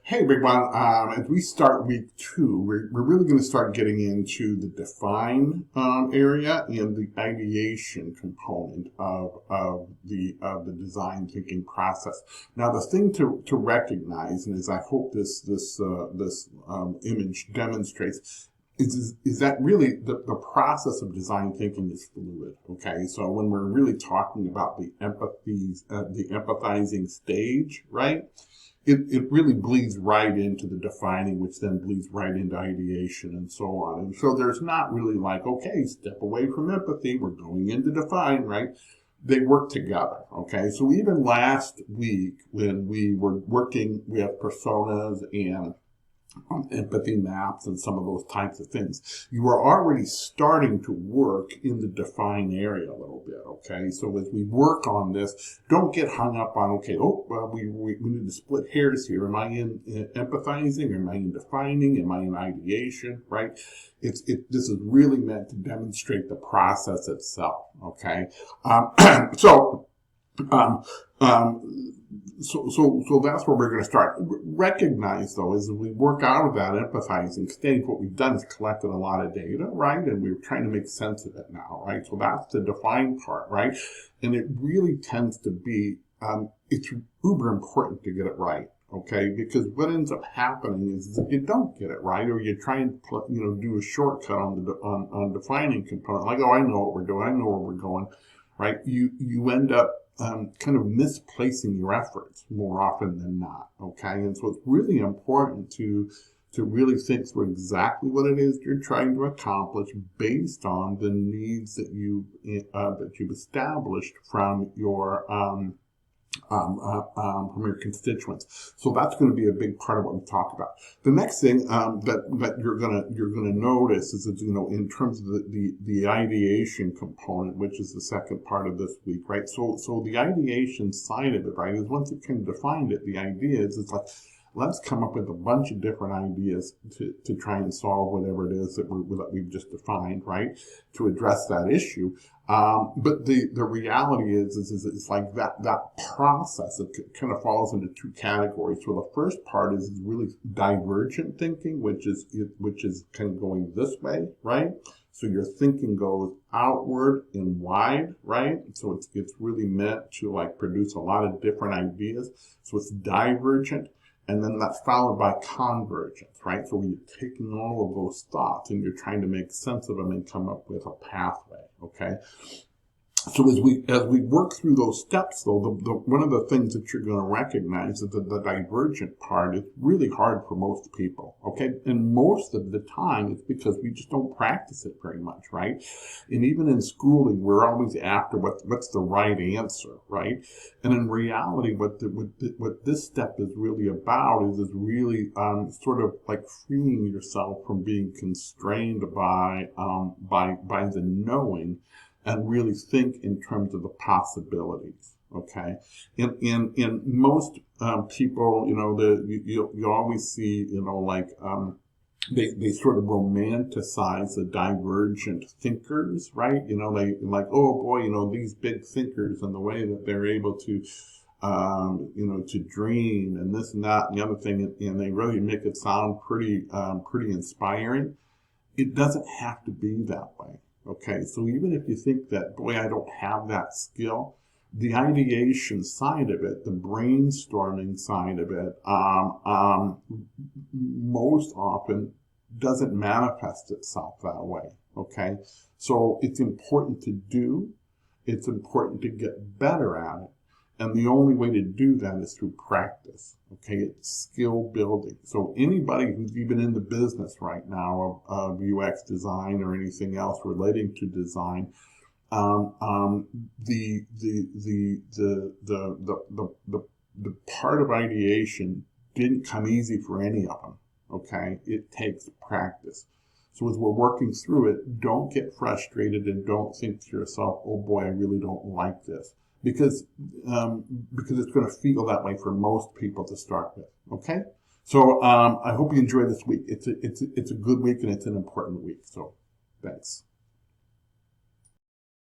Hey everyone, as we start week 2, we're really going to start getting into the define area and the ideation component of the design thinking process. Now, the thing to recognize, and as I hope this image demonstrates, is that really the process of design thinking is fluid. Okay, so when we're really talking about the empathizing stage, right? It really bleeds right into the defining, which then bleeds right into ideation and so on. And so there's not really like, okay, step away from empathy, we're going into define, right? They work together, okay? So even last week when we were working with personas and empathy maps and some of those types of things, you are already starting to work in the define area a little bit, okay? So as we work on this, don't get hung up on, okay, we need to split hairs here. Am I in empathizing? Am I in defining? Am I in ideation, right? This is really meant to demonstrate the process itself, okay? So that's where we're going to start. Recognize, though, as we work out of that empathizing stage, what we've done is collected a lot of data, right? And we're trying to make sense of it now, right? So that's the define part, right? And it really tends to be, it's uber important to get it right. Okay, because what ends up happening is if you don't get it right, or you try and do a shortcut on defining component, like, oh, I know what we're doing, I know where we're going, right? You end up kind of misplacing your efforts more often than not, okay? And so it's really important to really think through exactly what it is you're trying to accomplish based on the needs that you've established from your constituents. So that's going to be a big part of what we talk about. The next thing that you're gonna notice is that, in terms of the ideation component, which is the second part of this week, right? So the ideation side of it, right, is once you can define it, the idea is it's like, let's come up with a bunch of different ideas to try and solve whatever it is that we've just defined, right, to address that issue. But the reality is it's like that process, it kind of falls into two categories. So the first part is really divergent thinking, which is kind of going this way, right? So your thinking goes outward and wide, right? So it's really meant to like produce a lot of different ideas. So it's divergent. And then that's followed by convergence, right? So you're taking all of those thoughts and you're trying to make sense of them and come up with a pathway, okay? So as we work through those steps, though, one of the things that you're going to recognize is that the divergent part is really hard for most people, okay? And most of the time, it's because we just don't practice it very much, right? And even in schooling, we're always after what's the right answer, right? And in reality, what this step is really about is really sort of like freeing yourself from being constrained by the knowing, and really think in terms of the possibilities, okay? In most people, you always see, they sort of romanticize the divergent thinkers, right? They like, oh boy, these big thinkers and the way that they're able to, to dream and this and that and the other thing, and they really make it sound pretty inspiring. It doesn't have to be that way. Okay, so even if you think that, boy, I don't have that skill, the ideation side of it, the brainstorming side of it, most often doesn't manifest itself that way, okay? So it's important to do, it's important to get better at it, and the only way to do that is through practice, okay? It's skill building. So anybody who's even in the business right now of UX design or anything else relating to design, the part of ideation didn't come easy for any of them, okay? It takes practice. So as we're working through it, don't get frustrated and don't think to yourself, oh boy, I really don't like this. Because it's going to feel that way for most people to start with. Okay, so I hope you enjoy this week. It's a good week and it's an important week. So thanks.